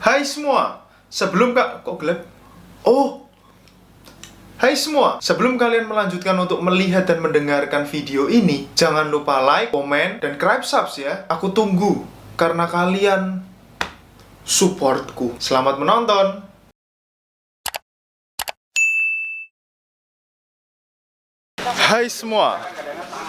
Hai semua, sebelum kok gelap? Oh, hai semua, sebelum kalian melanjutkan untuk melihat dan mendengarkan video ini, jangan lupa like, komen, dan subscribe ya. Aku tunggu, karena kalian supportku. Selamat menonton. Hai semua,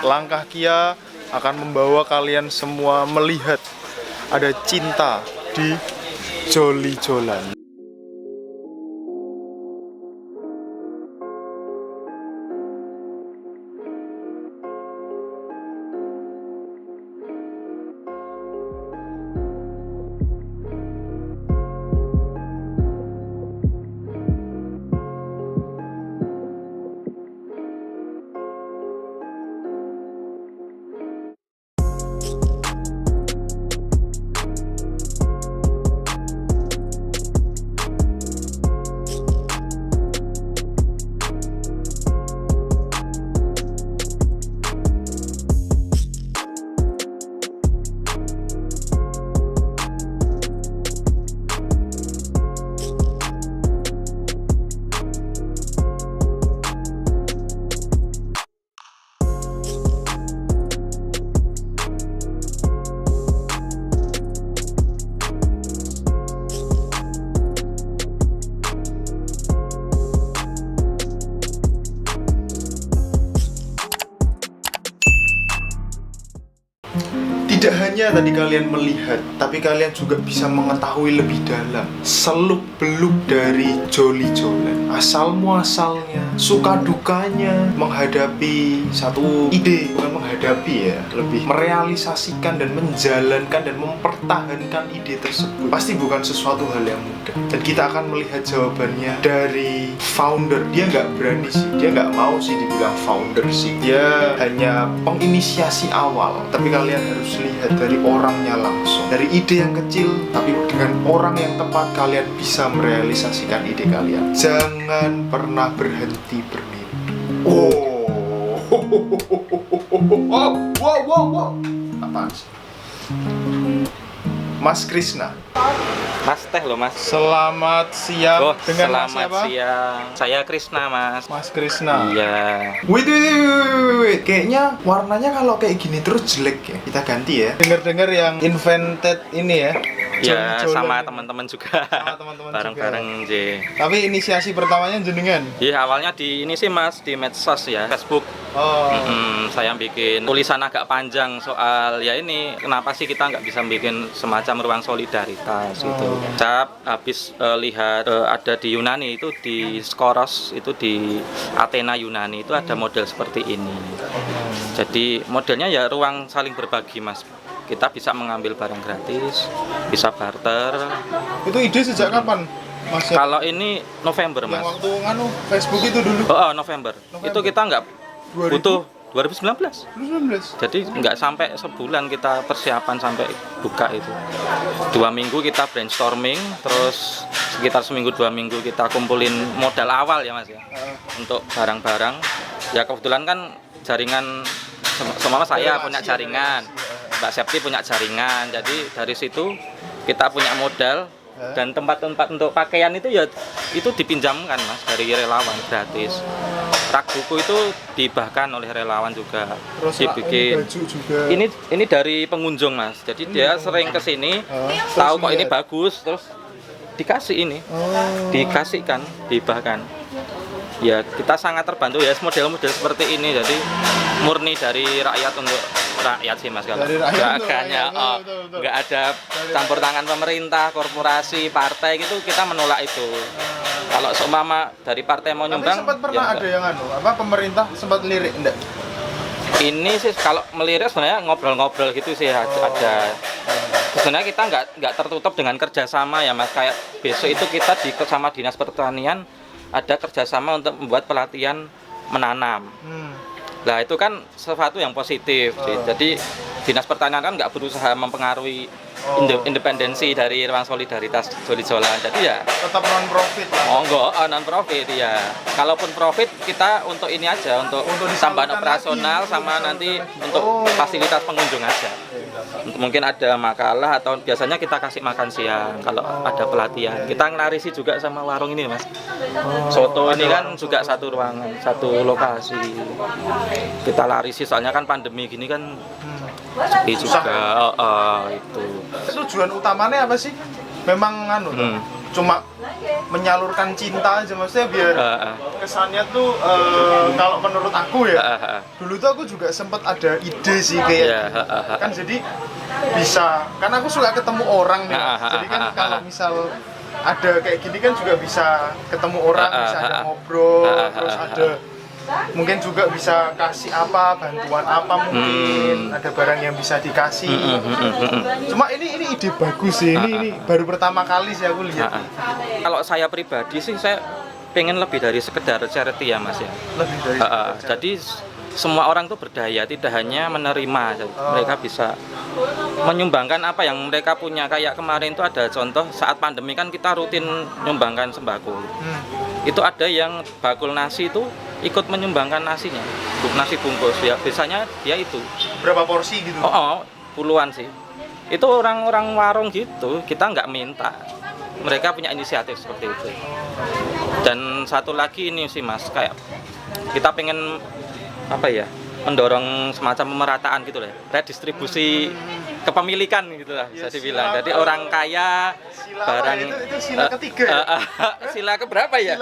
langkah Kia akan membawa kalian semua melihat ada cinta di Joli Jolan. Tidak hanya tadi kalian melihat, tapi kalian juga bisa mengetahui lebih dalam seluk-beluk dari Joli Jolan. Asal muasalnya, suka dukanya menghadapi satu ide, bukan menghadapi ya, lebih merealisasikan dan menjalankan dan mempertahankan ide tersebut. Pasti bukan sesuatu hal yang mudah. Dan kita akan melihat jawabannya dari founder. Dia nggak berani sih, dia nggak mau sih dibilang founder sih. Dia hanya penginisiasi awal. Tapi kalian harus lihat dari orangnya langsung. Dari ide yang kecil, tapi dengan orang yang tepat kalian bisa merealisasikan ide kalian. Jangan pernah berhenti bermimpi. Oh, wow. Apaan sih? Mas Krisna. Mas teh loh mas. Selamat siang. Dengan selamat Mas siapa? siang. Saya Krisna mas. Mas Krisna. Iya. Wait. Kayaknya warnanya kalau kayak gini terus jelek ya. Kita ganti ya. Dengar-dengar yang invented ini ya. Ya Joli-jolan sama ini. teman-teman juga. Sama teman-teman Bareng-bareng J. Tapi inisiasi pertamanya jenengan. Iya awalnya di ini sih mas di medsos ya Facebook. Oh. Saya bikin tulisan agak panjang soal ya ini kenapa sih kita nggak bisa bikin semacam ruang solidaritas gitu. Saya habis lihat ada di Yunani itu di Skoros itu di Athena Yunani itu ada model seperti ini. Jadi modelnya ya ruang saling berbagi mas. Kita bisa mengambil barang gratis, bisa barter. Itu ide sejak kapan, Mas? Kalau ini November mas. Yang waktu nganu Facebook itu dulu. Oh, November. Itu kita nggak 2000? butuh 2019. 2019. Jadi nggak sampai sebulan kita persiapan sampai buka itu. 2 minggu kita brainstorming, terus sekitar seminggu 2 minggu kita kumpulin modal awal ya mas ya. Untuk barang-barang. Ya kebetulan kan jaringan semua saya punya jaringan, Mbak Septi punya jaringan. Jadi dari situ kita punya modal dan tempat-tempat untuk pakaian itu ya itu dipinjamkan mas dari relawan gratis. Rak buku itu dibahkan oleh relawan juga. Terus dibikin baju juga. ini dari pengunjung mas. Jadi dia sering kesini tahu kok ini bagus terus dikasih ini. Dikasihkan, dibahkan. Ya kita sangat terbantu ya model-model seperti ini. Jadi murni dari rakyat untuk rakyat sih mas kalau nggak ada campur tangan pemerintah, korporasi, partai gitu kita menolak itu. Kalau seumpama dari partai mau nyumbang, sempat pernah ada yang pemerintah sempat lirik enggak? Ini sih kalau melirik sebenarnya ngobrol-ngobrol gitu sih ada. Sebenarnya kita nggak tertutup dengan kerjasama ya mas. Kayak besok itu kita sama Dinas Pertanian ada kerjasama untuk membuat pelatihan menanam. Nah itu kan sesuatu yang positif. Jadi Dinas Pertanian kan nggak berusaha mempengaruhi independensi dari ruang solidaritas Joli Jolan. Jadi ya tetap non profit lah. Oh enggak, non profit ya. Kalaupun profit kita untuk ini aja untuk tambahan operasional sama nanti untuk fasilitas pengunjung aja. Mungkin ada makalah atau biasanya kita kasih makan siang kalau ada pelatihan. Kita ngelarisi juga sama warung ini Mas. Soto ini kan juga satu ruangan, satu lokasi. Kita larisi soalnya kan pandemi gini kan sepi juga. Itu. Tujuan utamanya apa sih? Memang cuma menyalurkan cinta aja, maksudnya biar kesannya tuh kalau menurut aku ya, dulu tuh aku juga sempat ada ide sih kayak kan, jadi bisa, karena aku suka ketemu orang nih, jadi kan kalau misal ada kayak gini kan juga bisa ketemu orang, bisa ada ngobrol, terus ada mungkin juga bisa kasih apa, bantuan apa, mungkin ada barang yang bisa dikasih. Cuma ini ide bagus sih, ini baru pertama kali sih aku lihat. Kalau saya pribadi sih saya pengen lebih dari sekedar charity ya Mas ya. Lebih dari Jadi semua orang tuh berdaya, tidak hanya menerima, mereka bisa menyumbangkan apa yang mereka punya. Kayak kemarin itu ada contoh saat pandemi kan kita rutin menyumbangkan sembako. Itu ada yang bakul nasi itu ikut menyumbangkan nasinya, nasi bungkus ya, biasanya dia itu berapa porsi gitu? Puluhan sih. Itu orang-orang warung gitu, kita nggak minta, mereka punya inisiatif seperti itu. Dan satu lagi ini sih Mas, kayak kita pengen apa ya, mendorong semacam pemerataan gitu lah, redistribusi kepemilikan gitu lah bisa dibilang. Jadi orang kaya barang itu sila ketiga ya? Sila keberapa ya?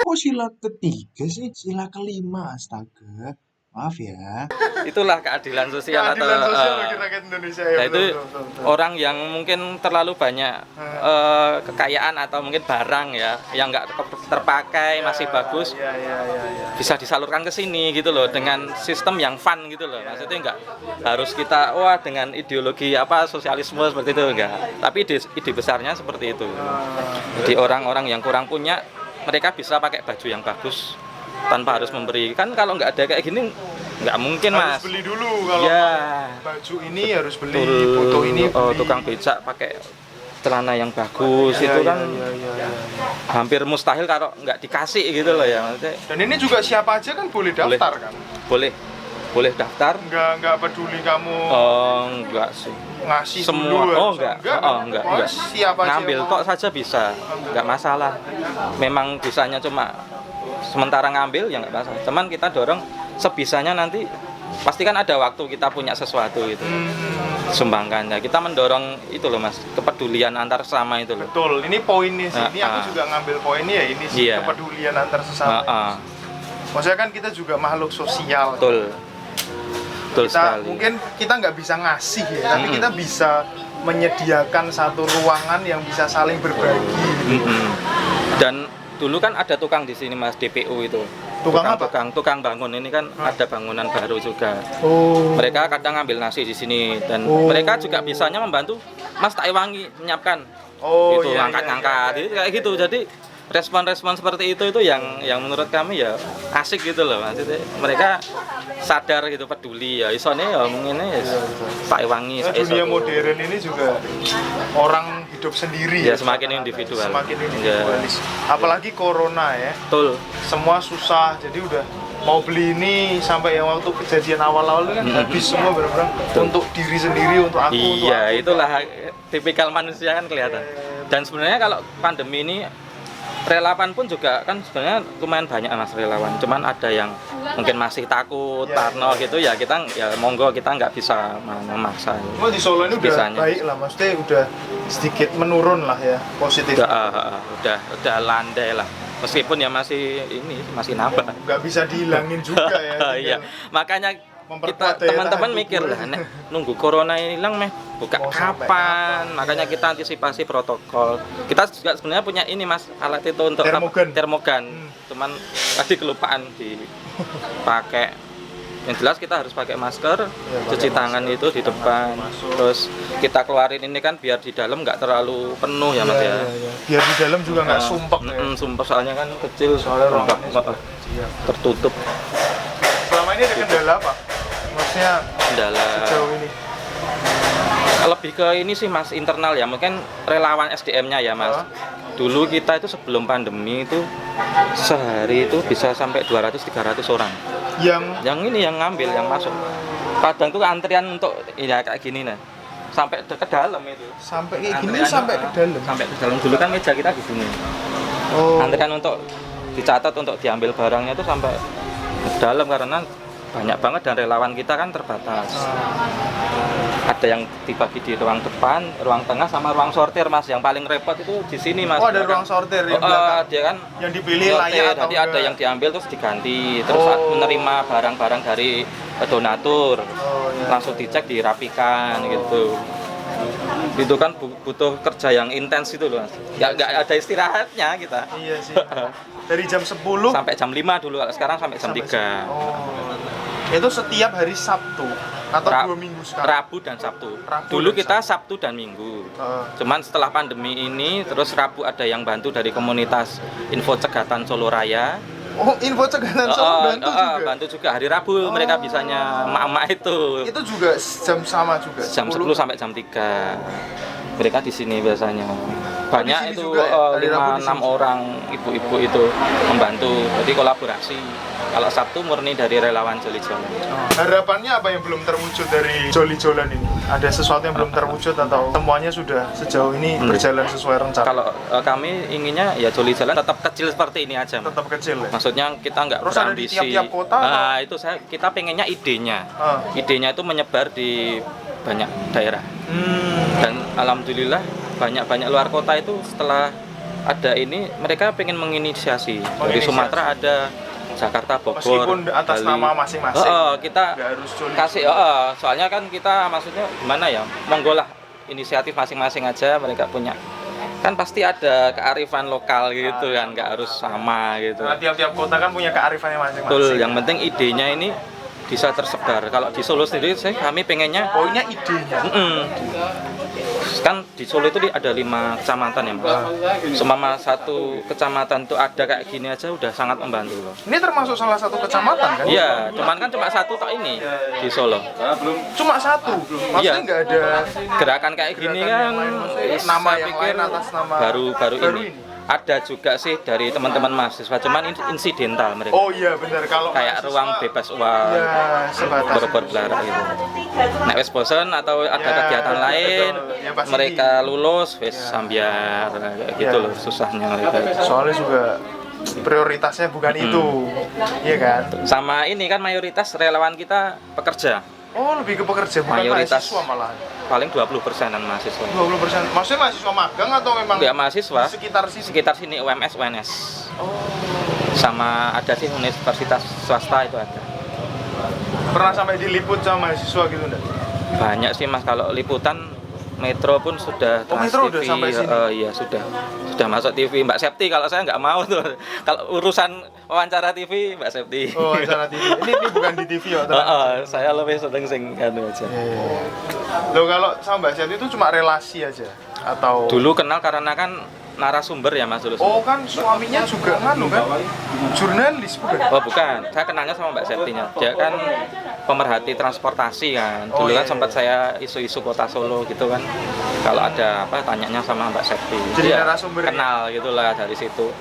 Kok sila ketiga sih? Sila kelima, astaga. Maaf ya. Itulah keadilan sosial Keadilan atau sosial bagi rakyat Indonesia ya. itu Betul. orang yang mungkin terlalu banyak kekayaan atau mungkin barang ya yang nggak terpakai masih bagus, Ya. bisa disalurkan ke sini gitu loh, dengan sistem yang fun gitu loh. Maksudnya nggak harus kita dengan ideologi apa sosialisme seperti itu, enggak, tapi ide besarnya seperti itu. Jadi orang-orang yang kurang punya, mereka bisa pakai baju yang bagus tanpa harus memberi. Kan kalau nggak ada kayak gini nggak mungkin Mas. Harus beli dulu kalau baju ini harus beli, foto ini beli. Tukang becak pakai celana yang bagus itu kan hampir mustahil kalau nggak dikasih gitu loh ya. Maksudnya, dan ini juga siapa aja kan boleh daftar kan? Boleh daftar. Nggak peduli kamu Enggak sih. ngasih Semua dulu, enggak. Siapa aja Ngambil yang kok saja bisa, nggak masalah. Memang bisanya cuma sementara ngambil ya nggak masalah. Cuman kita dorong sebisanya, nanti pasti kan ada waktu kita punya sesuatu gitu. Sumbangkan ya. Kita mendorong itu loh Mas, kepedulian antar sesama itu loh. Betul, ini poinnya sih. Ini aku juga ngambil poinnya ya, ini sih kepedulian antar sesama. Maksudnya kan kita juga makhluk sosial. Betul Kita sekali. mungkin kita nggak bisa ngasih ya, tapi kita bisa menyediakan satu ruangan yang bisa saling berbagi. Dan dulu kan ada tukang di sini Mas, DPU itu. Tukang bangun ini kan ada bangunan baru juga. Mereka kadang ngambil nasi di sini dan mereka juga bisanya membantu Mas Taiwangi menyiapkan. Ngangkat-ngangkat kayak gitu. Jadi respon-respon seperti itu yang menurut kami ya asik gitu loh. Maksudnya mereka sadar gitu, peduli ya. Isone ya mungkin ya Taiwangi. Dunia modern ini juga orang hidup sendiri ya, semakin individual. Apalagi corona ya. Betul. Semua susah, jadi udah mau beli ini sampai yang waktu kejadian awal-awal kan habis semua benar-benar untuk diri sendiri, untuk aku. Iya, itulah tipikal manusia kan kelihatan. Dan sebenarnya kalau pandemi ini relawan pun juga kan sebenarnya lumayan banyak Mas relawan. Cuman ada yang mungkin masih takut, parno gitu ya, kita ya monggo, kita nggak bisa memaksa. Cuma di Solo ini udah baik lah, maksudnya udah sedikit menurun lah ya, positif. Udah landai lah. Meskipun ya masih nambah. Nggak bisa dihilangin juga ya. Iya, makanya kita teman-teman mikir lah, nunggu corona ini hilang buka kapan? Makanya kita antisipasi protokol. Kita juga sebenarnya punya ini Mas, alat itu untuk termogan. Cuman tadi kelupaan dipakai. Yang jelas kita harus pakai masker, cuci tangan itu di depan. Terus kita keluarin ini kan biar di dalam nggak terlalu penuh ya Mas ya. Biar di dalam juga nggak sumpek ya. Sumpek soalnya kan kecil, soalnya ruangannya tertutup. Selama ini ada kendala apa? Maksudnya kendala sejauh ini? Lebih ke ini sih Mas, internal ya, mungkin relawan SDM-nya ya Mas. Dulu kita itu sebelum pandemi itu sehari itu bisa sampai 200-300 orang. Yang ini yang ngambil, yang masuk. Kadang tuh antrian untuk ya kayak gini nah. Sampai ke dalam itu. Sampai kayak gini Antrian, sampai ke dalam. Sampai ke dalam. Dulu kan meja kita di sini. Oh. Antrian untuk dicatat untuk diambil barangnya itu sampai ke dalam karena banyak banget dan relawan kita kan terbatas. Ada yang dibagi di ruang depan, ruang tengah sama ruang sortir Mas. Yang paling repot itu di sini Mas. Oh, ada ruang sortir yang belakang. Dia kan yang dipilih layak atau jadi ada yang diambil terus diganti, terus saat menerima barang-barang dari donatur iya. langsung dicek dirapikan gitu. Itu kan butuh kerja yang intens itu loh Mas. Nggak ada istirahatnya kita. Iya sih. Dari jam 10 sampai jam 5 dulu, kalau sekarang sampai jam 3. Oh. Itu setiap hari Sabtu atau 2 minggu sekali? Rabu dan Sabtu. Dulu kita Sabtu dan Minggu. Cuman setelah pandemi ini terus Rabu ada yang bantu dari komunitas Info Cegatan Solo Raya. Oh, Info Cegatan Solo bantu juga? Bantu juga hari Rabu mereka bisanya emak-emak itu. Itu juga jam sama juga? Jam 10 sampai jam 3. Mereka di sini biasanya. Banyak itu ya? 5-6 orang ibu-ibu itu membantu. Jadi kolaborasi. Kalau Sabtu murni dari relawan Joli Jolan. Harapannya apa yang belum terwujud dari Joli Jolan ini? Ada sesuatu yang belum terwujud atau semuanya sudah sejauh ini berjalan sesuai rencana? Kalau kami inginnya ya Joli Jolan tetap kecil seperti ini aja. Mas. Tetap kecil ya? Maksudnya kita nggak terus berambisi. Ada di tiap-tiap kota? Nah, itu kita pengennya idenya. Idenya itu menyebar di banyak daerah. Dan alhamdulillah banyak luar kota itu setelah ada ini mereka pengen menginisiasi. Dari Sumatera ada, Jakarta, Bogor, meskipun atas Bali. nama masing-masing. Kita harus kasih soalnya kan kita maksudnya gimana ya, monggo lah inisiatif masing-masing aja mereka punya. Kan pasti ada kearifan lokal gitu kan, nggak harus sama gitu. Nah, tiap-tiap kota kan punya kearifannya masing-masing. Betul, yang penting idenya ini bisa tersebar. Kalau di Solo sendiri kami pengennya poinnya idenya. Kan di Solo itu ada 5 kecamatan ya Mas. Semama satu kecamatan itu ada kayak gini aja udah sangat membantu loh. Ini termasuk salah satu kecamatan kan? Iya, cuman kan cuma satu tok ini di Solo. Cuma satu? Maksudnya nggak ada gerakan kayak gini kan nama yang lain atas nama baru ini. Ada juga sih dari teman-teman mahasiswa, cuman insidental mereka. Oh iya benar, kalau kayak ruang bebas uang, ya, sebatas berbelara gitu. Nek wis bosen atau ada kegiatan lain, ya, mereka lulus wis sambiar kayak gitu loh susahnya mereka. Soalnya juga prioritasnya bukan itu, iya kan? Sama ini kan mayoritas relawan kita pekerja. Oh, lebih ke pekerja, bukan mayoritas mahasiswa malah. Paling 20%-an mahasiswa. 20%. Maksudnya mahasiswa magang atau memang enggak mahasiswa? Sekitar sini UMS, UNS. Oh. Sama ada sih universitas swasta itu ada. Pernah sampai diliput sama mahasiswa gitu enggak? Banyak sih Mas, kalau liputan Metro pun sudah, Trans Metro TV, udah sampai sini? Iya sudah masuk TV. Mbak Septi kalau saya nggak mau tuh. Kalau urusan wawancara TV Mbak Septi. Oh, wawancara TV. Ini bukan di TV ya? Saya lebih sering anu aja. Loh, kalau sama Mbak Septi itu cuma relasi aja atau? Dulu kenal karena kan narasumber ya Mas dulu. Oh kan suaminya juga nganu kan? Jurnalis bukan? Oh bukan, saya kenalnya sama Mbak Septinya. Dia kan pemerhati transportasi kan. Dulu kan sempat saya isu-isu kota Solo gitu kan. Kalau ada apa tanyanya sama Mbak Septi. Jadi narasumber kenal gitulah dari situ.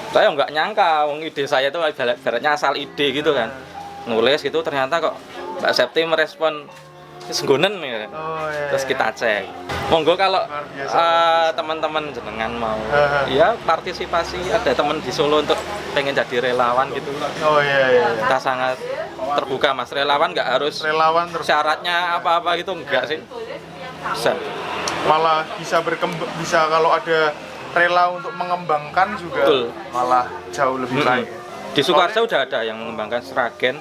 Saya nggak nyangka, ide saya itu ibaratnya asal ide gitu kan. Nulis gitu ternyata kok Mbak Septi merespon senggonen ya. Terus kita cek. Monggo kalau teman-teman jenengan mau ya partisipasi, ada teman di Solo untuk pengen jadi relawan gitu. Oh iya. Kita sangat terbuka Mas, relawan nggak harus syaratnya apa-apa gitu, enggak sih. Bisa. Malah bisa berkembang, bisa kalau ada rela untuk mengembangkan juga. Betul. Malah jauh lebih baik. Di Sukoharjo udah ada yang mengembangkan Sragen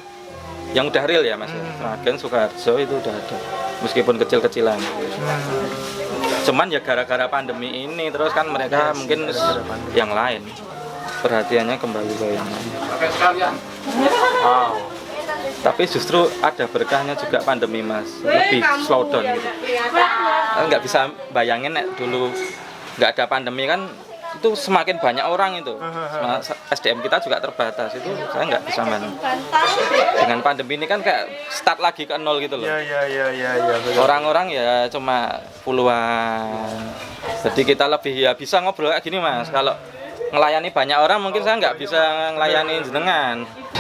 yang udah real ya Mas. Sragen Sukoharjo itu udah ada meskipun kecil-kecilan. Cuman ya gara-gara pandemi ini terus kan mereka mungkin yang lain perhatiannya kembali ke yang lain. Wow. Tapi justru ada berkahnya juga pandemi Mas, lebih slow down gitu. Nggak bisa bayangin dulu nggak ada pandemi kan itu semakin banyak orang itu. SDM kita juga terbatas, itu saya nggak bisa dengan pandemi ini kan kayak start lagi ke nol gitu loh. Iya. Orang-orang ya cuma puluhan. Jadi kita lebih ya bisa ngobrol kayak gini Mas. Kalau ngelayani banyak orang mungkin saya nggak bisa ngelayani jenengan.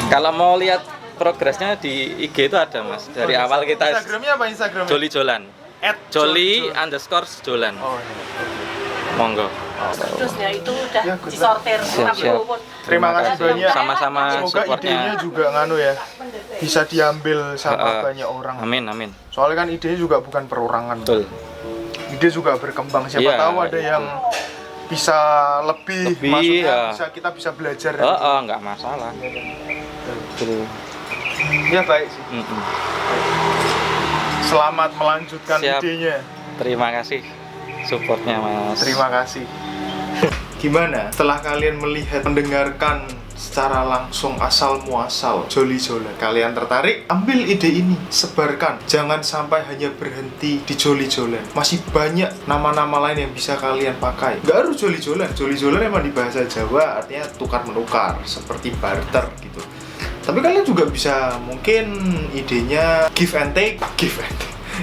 Kalau mau lihat progresnya di IG itu ada mas. Dari awal kita Instagramnya apa Instagramnya? Joli Jolan. @joli_jolan. Oh iya. Monggo. Terusnya itu udah Ya, good disortir Siap. Terima kasih banyak. Sama-sama Semoga supportnya. idenya juga nganu ya, bisa diambil sama Heeh. banyak orang. Amin amin. Soalnya kan idenya juga bukan perorangan. Betul. Ide juga berkembang. Siapa Iya. tahu ada yang bisa lebih maksudnya ya. kita bisa belajar. Nggak masalah. Betul. Ya baik sih. Mm-mm. Selamat melanjutkan Siap. idenya. Terima kasih supportnya mas. Terima kasih. Gimana setelah kalian melihat, mendengarkan secara langsung asal muasal Joli Jolan, kalian tertarik? Ambil ide ini, sebarkan. Jangan sampai hanya berhenti di Joli Jolan. Masih banyak nama-nama lain yang bisa kalian pakai. Gak harus Joli Jolan. Joli Jolan emang di bahasa Jawa artinya tukar menukar, seperti barter gitu. Tapi kalian juga bisa mungkin idenya give and take,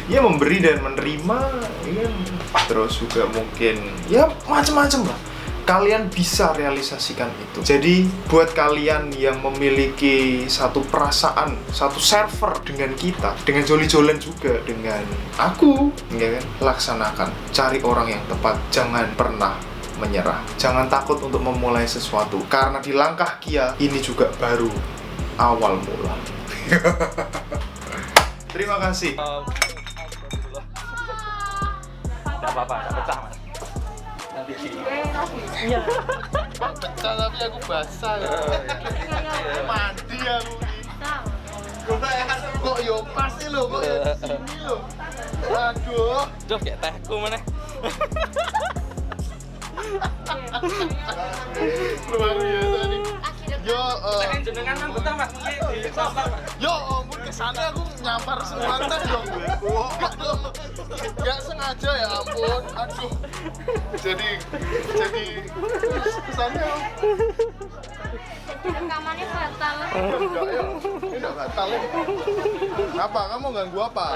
ya memberi dan menerima, ya kan? Terus juga mungkin ya macam-macam lah. Kalian bisa realisasikan itu. Jadi buat kalian yang memiliki satu perasaan, satu server dengan kita, dengan Joli Jolan juga, dengan aku, ya kan? Laksanakan. Cari orang yang tepat. Jangan pernah menyerah. Jangan takut untuk memulai sesuatu, karena di langkah Kia ini juga baru awal mula. Terima kasih. Nggak apa-apa, nggak pecah mas. Nanti Pecah tapi aku basah. Mandi aku. Kok yo pasti lo, kok yo di sini lo. Aduh. Duh, kayak tehku mana? Luar biasa nih. Yo, Jenengan kan betah mas, mungkin di sampah mas. yo ampun kesana aku nyampar semua teh dong. Gak sengaja ya ampun. Aduh. Jadi kesannya rekamannya batal. enggak ya. Ini enggak batal ya. Apa? Kamu ganggu apa?